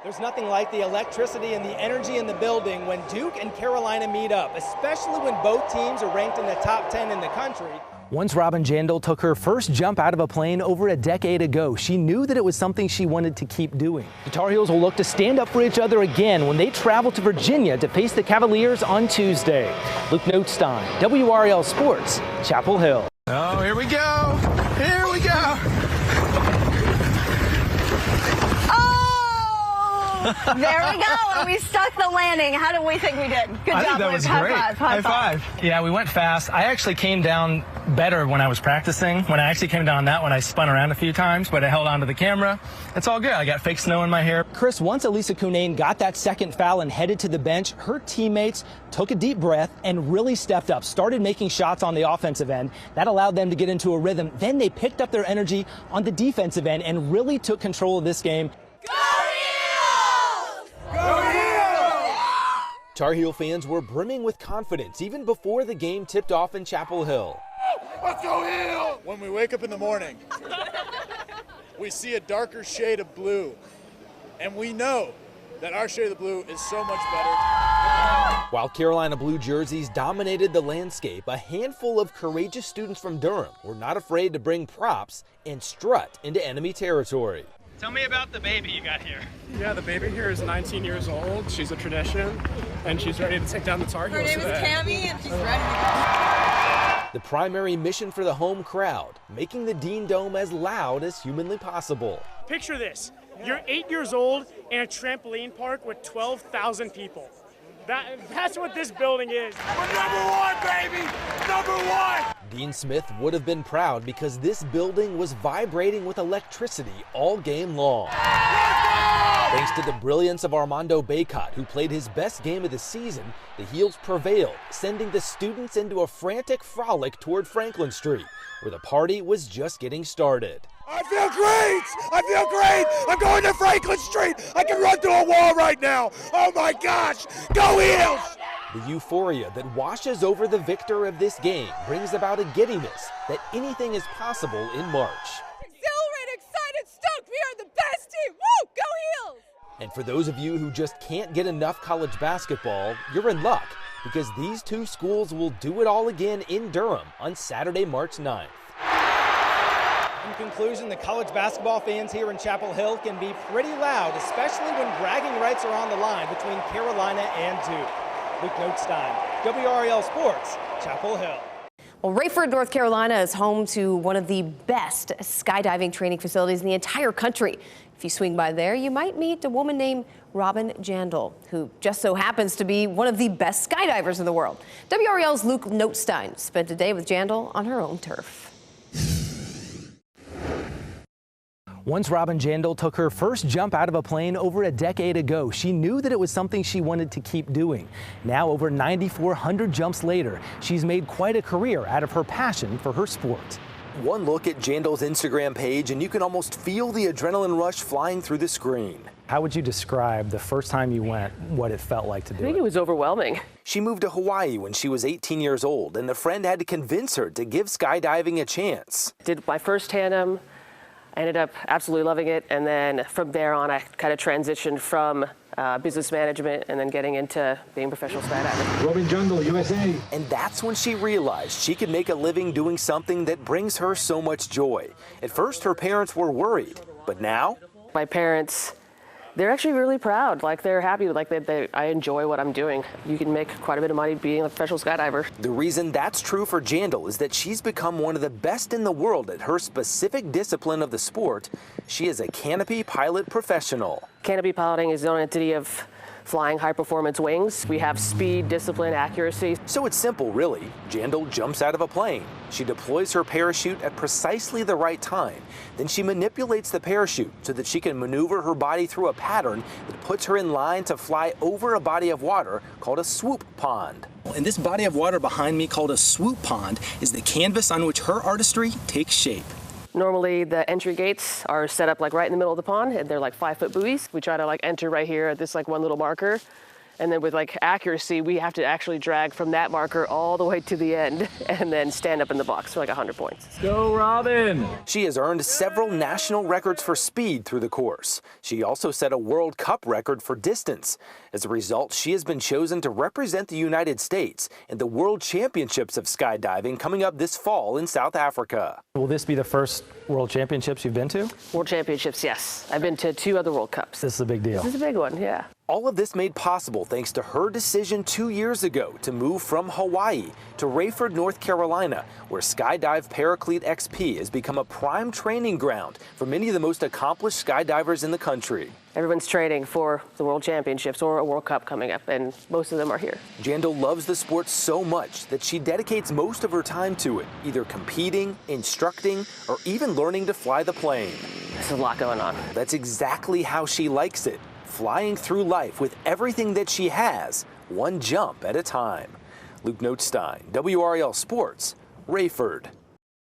There's nothing like the electricity and the energy in the building when Duke and Carolina meet up, especially when both teams are ranked in the top 10 in the country. Once Robin Jandl took her first jump out of a plane over a decade ago, she knew that it was something she wanted to keep doing. The Tar Heels will look to stand up for each other again when they travel to Virginia to face the Cavaliers on Tuesday. Luke Notestine, WRL Sports, Chapel Hill. Oh, here we go. Here we go. There we go, and we stuck the landing. How do we think we did? Good job, I think that was Luke. great. High five. Yeah, we went fast. I actually came down better when I was practicing. When I actually came down that one, I spun around a few times, but I held onto the camera. It's all good. I got fake snow in my hair. Chris, once Elisa Cunane got that second foul and headed to the bench, her teammates took a deep breath and really stepped up, started making shots on the offensive end. That allowed them to get into a rhythm. Then they picked up their energy on the defensive end and really took control of this game. Tar Heel fans were brimming with confidence even before the game tipped off in Chapel Hill. Let's go Heel! When we wake up in the morning, we see a darker shade of blue, and we know that our shade of the blue is so much better. While Carolina blue jerseys dominated the landscape, a handful of courageous students from Durham were not afraid to bring props and strut into enemy territory. Tell me about the baby you got here. Yeah, the baby here is 19 years old. She's a tradition, and she's ready to take down the Tar Heels today. Her name is Cammie, and she's ready to go. The primary mission for the home crowd, making the Dean Dome as loud as humanly possible. Picture this. You're 8 years old in a trampoline park with 12,000 people. That's what this building is. We're number one, baby! Number one! Dean Smith would have been proud because this building was vibrating with electricity all game long. Thanks to the brilliance of Armando Bacot, who played his best game of the season, the Heels prevailed, sending the students into a frantic frolic toward Franklin Street, where the party was just getting started. I feel great! I feel great! I'm going to Franklin Street! I can run through a wall right now! Oh my gosh! Go Heels! The euphoria that washes over the victor of this game brings about a giddiness that anything is possible in March. Exhilarated, excited, stoked. We are the best team. Woo! Go Heels! And for those of you who just can't get enough college basketball, you're in luck because these two schools will do it all again in Durham on Saturday, March 9th. In conclusion, the college basketball fans here in Chapel Hill can be pretty loud, especially when bragging rights are on the line between Carolina and Duke. Luke Notestine, WRL Sports, Chapel Hill. Well, Rayford, North Carolina is home to one of the best skydiving training facilities in the entire country. If you swing by there, you might meet a woman named Robin Jandl, who just so happens to be one of the best skydivers in the world. WRL's Luke Notestine spent a day with Jandl on her own turf. Once Robin Jandl took her first jump out of a plane over a decade ago, she knew that it was something she wanted to keep doing. Now, over 9,400 jumps later, she's made quite a career out of her passion for her sport. One look at Jandl's Instagram page and you can almost feel the adrenaline rush flying through the screen. How would you describe the first time you went, what it felt like to do it? I think it was overwhelming. She moved to Hawaii when she was 18 years old, and a friend had to convince her to give skydiving a chance. Did my first tandem. I ended up absolutely loving it, and then from there on I kind of transitioned from business management and then getting into being a professional skydiver. Robin Jandl, USA. And that's when she realized she could make a living doing something that brings her so much joy. At first her parents were worried, but now? My parents, they're actually really proud. Like, they're happy, like I enjoy what I'm doing. You can make quite a bit of money being a professional skydiver. The reason that's true for Jandl is that she's become one of the best in the world at her specific discipline of the sport. She is a canopy pilot professional. Canopy piloting is the only entity of flying high-performance wings. We have speed, discipline, accuracy. So it's simple, really. Jandl jumps out of a plane. She deploys her parachute at precisely the right time. Then she manipulates the parachute so that she can maneuver her body through a pattern that puts her in line to fly over a body of water called a swoop pond. And this body of water behind me called a swoop pond is the canvas on which her artistry takes shape. Normally the entry gates are set up like right in the middle of the pond, and they're like 5-foot buoys. We try to like enter right here at this like one little marker, And then with like accuracy, we have to actually drag from that marker all the way to the end and then stand up in the box for like 100 points. Go, Robin! She has earned several national records for speed through the course. She also set a World Cup record for distance. As a result, she has been chosen to represent the United States in the World Championships of Skydiving coming up this fall in South Africa. Will this be the first World Championships you've been to? World Championships, yes. I've been to 2 other World Cups. This is a big deal. This is a big one, yeah. All of this made possible thanks to her decision 2 years ago to move from Hawaii to Rayford, North Carolina, where Skydive Paraclete XP has become a prime training ground for many of the most accomplished skydivers in the country. Everyone's training for the World Championships or a World Cup coming up, and most of them are here. Jandal loves the sport so much that she dedicates most of her time to it, either competing, instructing, or even learning to fly the plane. There's a lot going on. That's exactly how she likes it, flying through life with everything that she has, one jump at a time. Luke Notestine, WRAL Sports, Rayford.